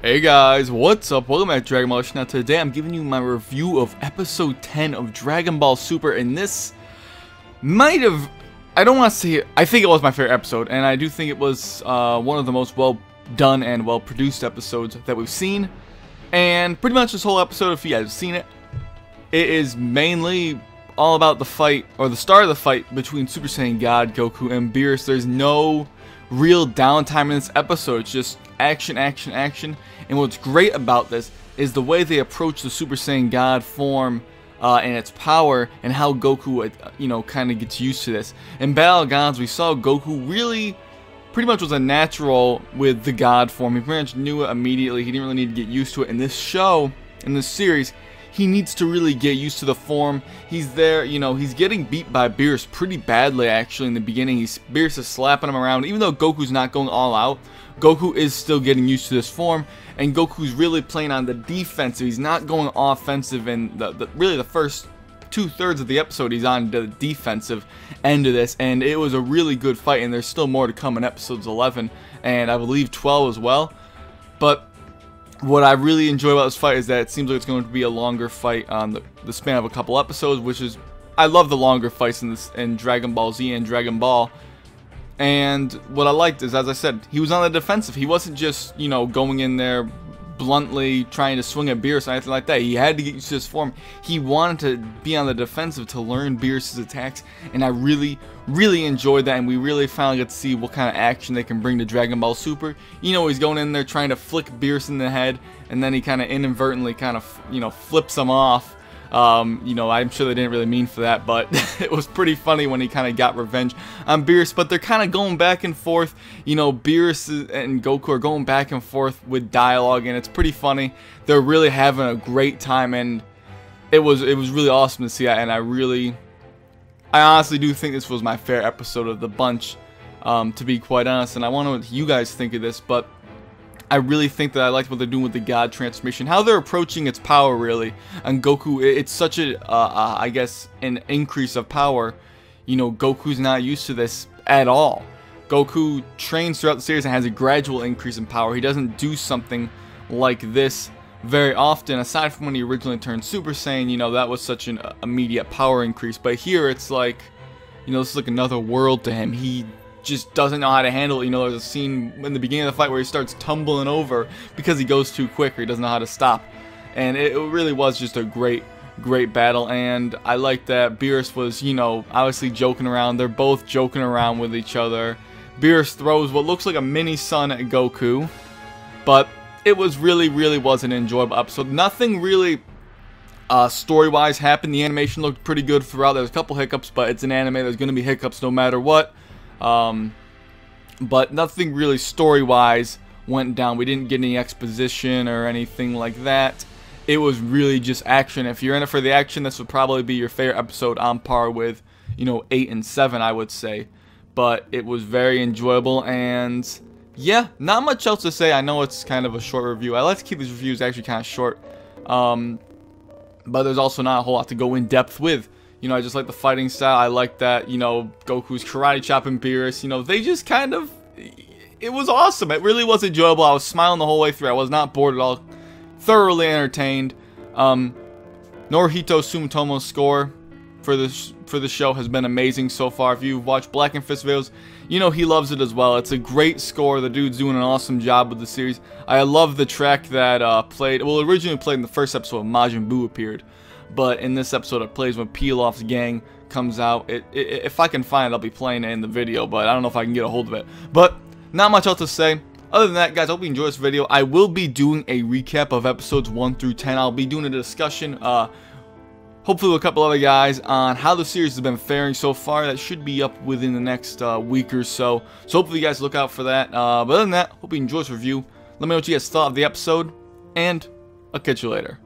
Hey guys, what's up? Welcome back to Dragon Ball. Now today I'm giving you my review of episode 10 of Dragon Ball Super, and this might have, I don't want to say it, I think it was my favorite episode, and I do think it was one of the most well done and well produced episodes that we've seen. And pretty much this whole episode, if you guys have seen it, it is mainly all about the fight, or the start of the fight between Super Saiyan God, Goku, and Beerus. There's no real downtime in this episode. It's just action, action, action. And what's great about this is the way they approach the Super Saiyan God form and its power, and how Goku, kind of gets used to this. In Battle of Gods, we saw Goku really pretty much was a natural with the God form. He pretty much knew it immediately. He didn't really need to get used to it. In this show, in this series, he needs to really get used to the form. He's there, he's getting beat by Beerus pretty badly actually in the beginning. Beerus is slapping him around. Even though Goku's not going all out, Goku is still getting used to this form, and Goku's really playing on the defensive. He's not going offensive, and really the first 2/3 of the episode he's on the defensive end of this, and it was a really good fight, and there's still more to come in episodes 11 and I believe 12 as well. But what I really enjoy about this fight is that it seems like it's going to be a longer fight on the span of a couple episodes, which is, I love the longer fights in Dragon Ball Z and Dragon Ball. And what I liked is, as I said, he was on the defensive. He wasn't just, going in there bluntly trying to swing at Beerus or anything like that. He had to get used to his form. He wanted to be on the defensive to learn Beerus' attacks, and I really, really enjoyed that, and we really finally get to see what kind of action they can bring to Dragon Ball Super. He's going in there trying to flick Beerus in the head, and then he kind of inadvertently flips him off. I'm sure they didn't really mean for that, but it was pretty funny when he kind of got revenge on Beerus. But they're kind of going back and forth. Beerus and Goku are going back and forth with dialogue, and it's pretty funny. They're really having a great time, and it was really awesome to see that. And I honestly do think this was my favorite episode of the bunch, to be quite honest. And I want to know what you guys think of this, but I really think that I liked what they're doing with the God transformation, how they're approaching its power really. And Goku, it's such I guess, an increase of power. Goku's not used to this at all. Goku trains throughout the series and has a gradual increase in power. He doesn't do something like this very often, aside from when he originally turned Super Saiyan. That was such an immediate power increase. But here it's like, this is like another world to him. He just doesn't know how to handle it. There's a scene in the beginning of the fight where he starts tumbling over because he goes too quick, or he doesn't know how to stop. And it really was just a great battle. And I like that Beerus was, obviously joking around. They're both joking around with each other. Beerus throws what looks like a mini sun at Goku, but it was really was an enjoyable episode. Nothing really story-wise happened. The animation looked pretty good throughout. There's a couple hiccups, but it's an anime. There's going to be hiccups no matter what. But nothing really story-wise went down. We didn't get any exposition or anything like that. It was really just action. If you're in it for the action, this would probably be your favorite episode, on par with, 8 and 7, I would say. But it was very enjoyable, and yeah, not much else to say. I know it's kind of a short review. I like to keep these reviews actually kind of short. But there's also not a whole lot to go in depth with. I just like the fighting style. I like that, Goku's karate chopping Beerus. They just kind of, it was awesome. It really was enjoyable. I was smiling the whole way through. I was not bored at all. Thoroughly entertained. Naruhito Sumitomo's score for the show has been amazing so far. If you've watched Black and Fist videos, he loves it as well. It's a great score. The dude's doing an awesome job with the series. I love the track that originally played in the first episode when Majin Buu appeared. But in this episode, it plays when Pilaf's gang comes out. If I can find it, I'll be playing it in the video, but I don't know if I can get a hold of it. But not much else to say. Other than that, guys, I hope you enjoyed this video. I will be doing a recap of episodes 1 through 10. I'll be doing a discussion, hopefully with a couple other guys, on how the series has been faring so far. That should be up within the next week or so. So hopefully you guys look out for that. But other than that, hope you enjoyed this review. Let me know what you guys thought of the episode, and I'll catch you later.